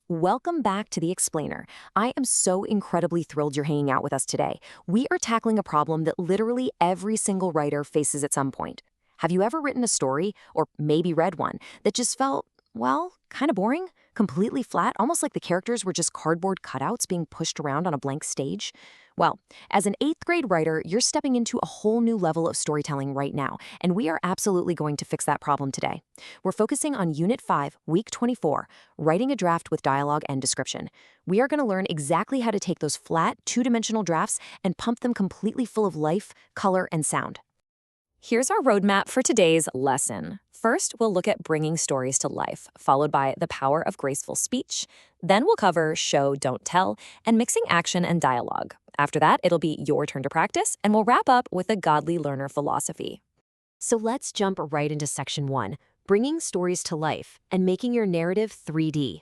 Welcome back to The Explainer. I am so incredibly thrilled you're hanging out with us today. We are tackling a problem that literally every single writer faces at some point. Have you ever written a story, or maybe read one, that just felt, well, kind of boring? Completely flat, almost like the characters were just cardboard cutouts being pushed around on a blank stage? Well, as an 8th grade writer, you're stepping into a whole new level of storytelling right now, and we are absolutely going to fix that problem today. We're focusing on Unit 5, Week 24, writing a draft with dialogue and description. We are going to learn exactly how to take those flat, two-dimensional drafts and pump them completely full of life, color, and sound. Here's our roadmap for today's lesson. First, we'll look at bringing stories to life, followed by the power of graceful speech. Then we'll cover show, don't tell, and mixing action and dialogue. After that, it'll be your turn to practice, and we'll wrap up with the godly learner philosophy. So let's jump right into Section 1, bringing stories to life and making your narrative 3D.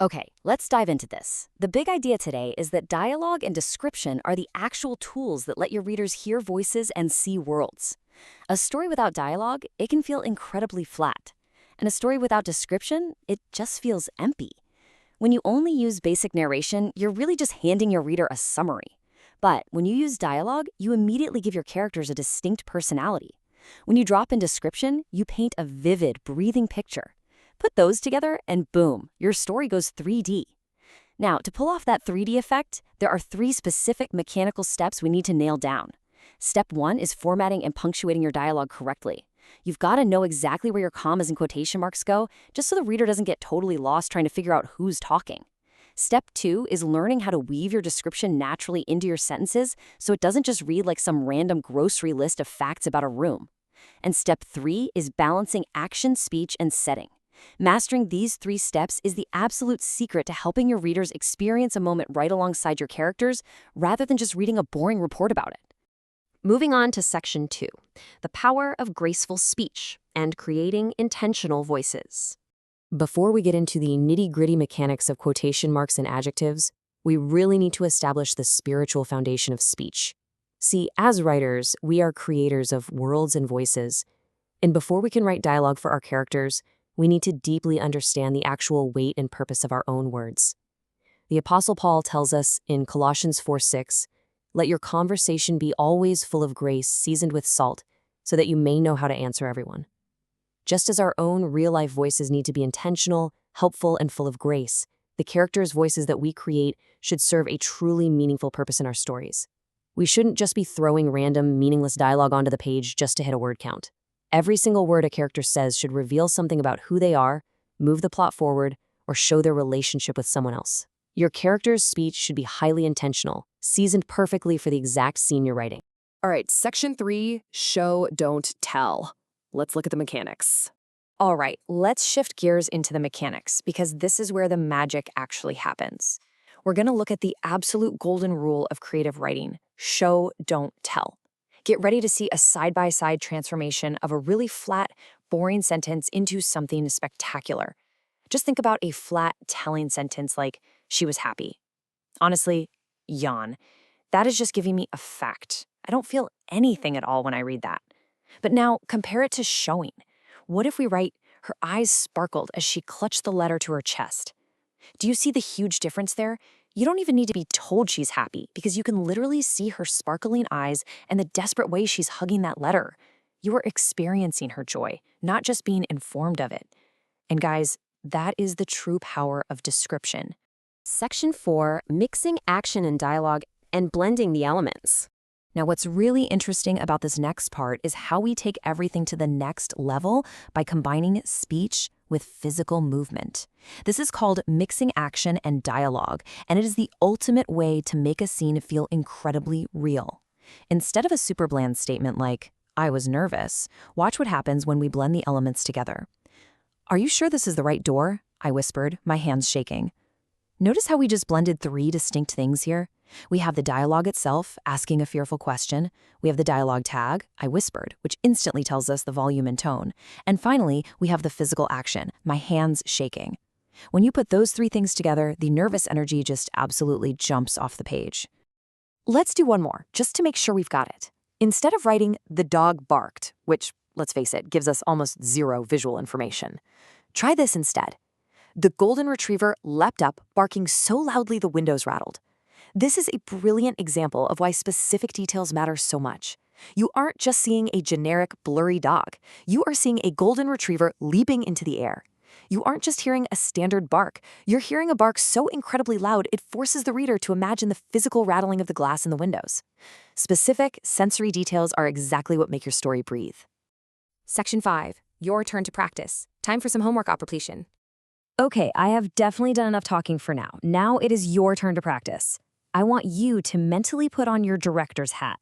Okay, let's dive into this. The big idea today is that dialogue and description are the actual tools that let your readers hear voices and see worlds. A story without dialogue, it can feel incredibly flat. And a story without description, it just feels empty. When you only use basic narration, you're really just handing your reader a summary. But when you use dialogue, you immediately give your characters a distinct personality. When you drop in description, you paint a vivid, breathing picture. Put those together and boom, your story goes 3D. Now, to pull off that 3D effect, there are 3 specific mechanical steps we need to nail down. Step 1 is formatting and punctuating your dialogue correctly. You've got to know exactly where your commas and quotation marks go, just so the reader doesn't get totally lost trying to figure out who's talking. Step 2 is learning how to weave your description naturally into your sentences so it doesn't just read like some random grocery list of facts about a room. And step 3 is balancing action, speech, and setting. Mastering these 3 steps is the absolute secret to helping your readers experience a moment right alongside your characters rather than just reading a boring report about it. Moving on to Section 2, the power of graceful speech and creating intentional voices. Before we get into the nitty-gritty mechanics of quotation marks and adjectives, we really need to establish the spiritual foundation of speech. See, as writers, we are creators of worlds and voices, and before we can write dialogue for our characters, we need to deeply understand the actual weight and purpose of our own words. The Apostle Paul tells us in Colossians 4:6, "Let your conversation be always full of grace, seasoned with salt, so that you may know how to answer everyone." Just as our own real-life voices need to be intentional, helpful, and full of grace, the characters' voices that we create should serve a truly meaningful purpose in our stories. We shouldn't just be throwing random, meaningless dialogue onto the page just to hit a word count. Every single word a character says should reveal something about who they are, move the plot forward, or show their relationship with someone else. Your character's speech should be highly intentional, seasoned perfectly for the exact scene you're writing. All right, Section 3, show, don't tell. Let's look at the mechanics. All right, let's shift gears into the mechanics because this is where the magic actually happens. We're going to look at the absolute golden rule of creative writing: show, don't tell. Get ready to see a side-by-side transformation of a really flat, boring sentence into something spectacular. Just think about a flat, telling sentence like, "She was happy." Honestly, yawn. That is just giving me a fact. I don't feel anything at all when I read that. But now, compare it to showing. What if we write, "Her eyes sparkled as she clutched the letter to her chest"? Do you see the huge difference there? You don't even need to be told she's happy because you can literally see her sparkling eyes and the desperate way she's hugging that letter. You are experiencing her joy, not just being informed of it. And guys, that is the true power of description. Section 4, mixing action and dialogue and blending the elements. Now, what's really interesting about this next part is how we take everything to the next level by combining speech with physical movement. This is called mixing action and dialogue, and it is the ultimate way to make a scene feel incredibly real. Instead of a super bland statement like, "I was nervous," watch what happens when we blend the elements together. "Are you sure this is the right door?" I whispered, my hands shaking. Notice how we just blended 3 distinct things here? We have the dialogue itself, asking a fearful question. We have the dialogue tag, "I whispered," which instantly tells us the volume and tone. And finally, we have the physical action, my hands shaking. When you put those 3 things together, the nervous energy just absolutely jumps off the page. Let's do one more, just to make sure we've got it. Instead of writing, "The dog barked," which, let's face it, gives us almost zero visual information, try this instead. The golden retriever leapt up, barking so loudly the windows rattled. This is a brilliant example of why specific details matter so much. You aren't just seeing a generic, blurry dog. You are seeing a golden retriever leaping into the air. You aren't just hearing a standard bark. You're hearing a bark so incredibly loud it forces the reader to imagine the physical rattling of the glass in the windows. Specific, sensory details are exactly what make your story breathe. Section 5. Your turn to practice. Time for some homework completion. Okay, I have definitely done enough talking for now. Now it is your turn to practice. I want you to mentally put on your director's hat.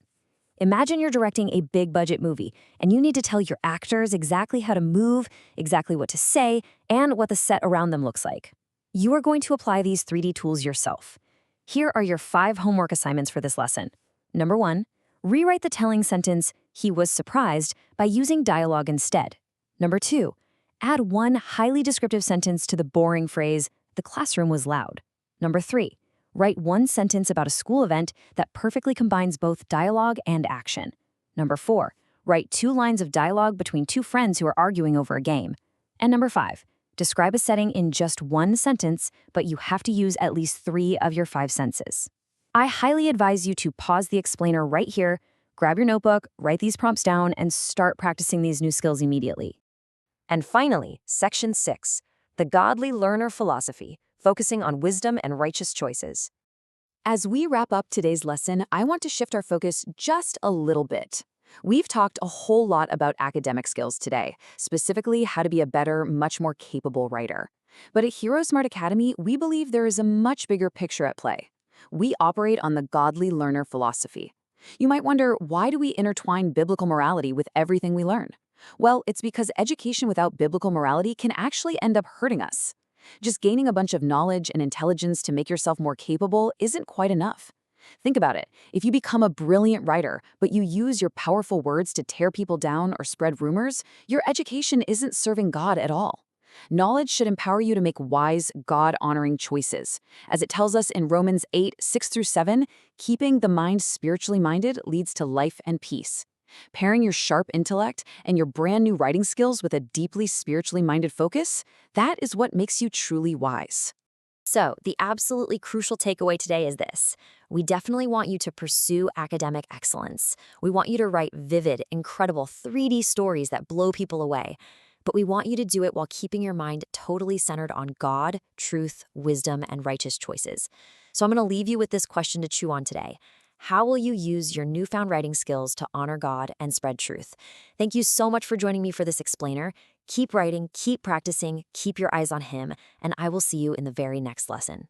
Imagine you're directing a big budget movie, and you need to tell your actors exactly how to move, exactly what to say, and what the set around them looks like. You are going to apply these 3D tools yourself. Here are your 5 homework assignments for this lesson. Number 1, rewrite the telling sentence, "He was surprised," by using dialogue instead. Number 2, add one highly descriptive sentence to the boring phrase, "The classroom was loud." Number 3, write one sentence about a school event that perfectly combines both dialogue and action. Number 4, write 2 lines of dialogue between 2 friends who are arguing over a game. And number 5, describe a setting in just 1 sentence, but you have to use at least 3 of your 5 senses. I highly advise you to pause the explainer right here, grab your notebook, write these prompts down, and start practicing these new skills immediately. And finally, Section 6, the Godly Learner Philosophy, focusing on wisdom and righteous choices. As we wrap up today's lesson, I want to shift our focus just a little bit. We've talked a whole lot about academic skills today, specifically how to be a better, much more capable writer. But at HeroesMart Academy, we believe there is a much bigger picture at play. We operate on the Godly Learner Philosophy. You might wonder, why do we intertwine biblical morality with everything we learn? Well, it's because education without biblical morality can actually end up hurting us. Just gaining a bunch of knowledge and intelligence to make yourself more capable isn't quite enough. Think about it. If you become a brilliant writer, but you use your powerful words to tear people down or spread rumors, your education isn't serving God at all. Knowledge should empower you to make wise, God-honoring choices. As it tells us in Romans 8:6-7, keeping the mind spiritually minded leads to life and peace. Pairing your sharp intellect and your brand new writing skills with a deeply spiritually minded focus, that is what makes you truly wise. So, the absolutely crucial takeaway today is this. We definitely want you to pursue academic excellence. We want you to write vivid, incredible 3D stories that blow people away. But we want you to do it while keeping your mind totally centered on God, truth, wisdom, and righteous choices. So I'm going to leave you with this question to chew on today. How will you use your newfound writing skills to honor God and spread truth? Thank you so much for joining me for this explainer. Keep writing, keep practicing, keep your eyes on Him, and I will see you in the very next lesson.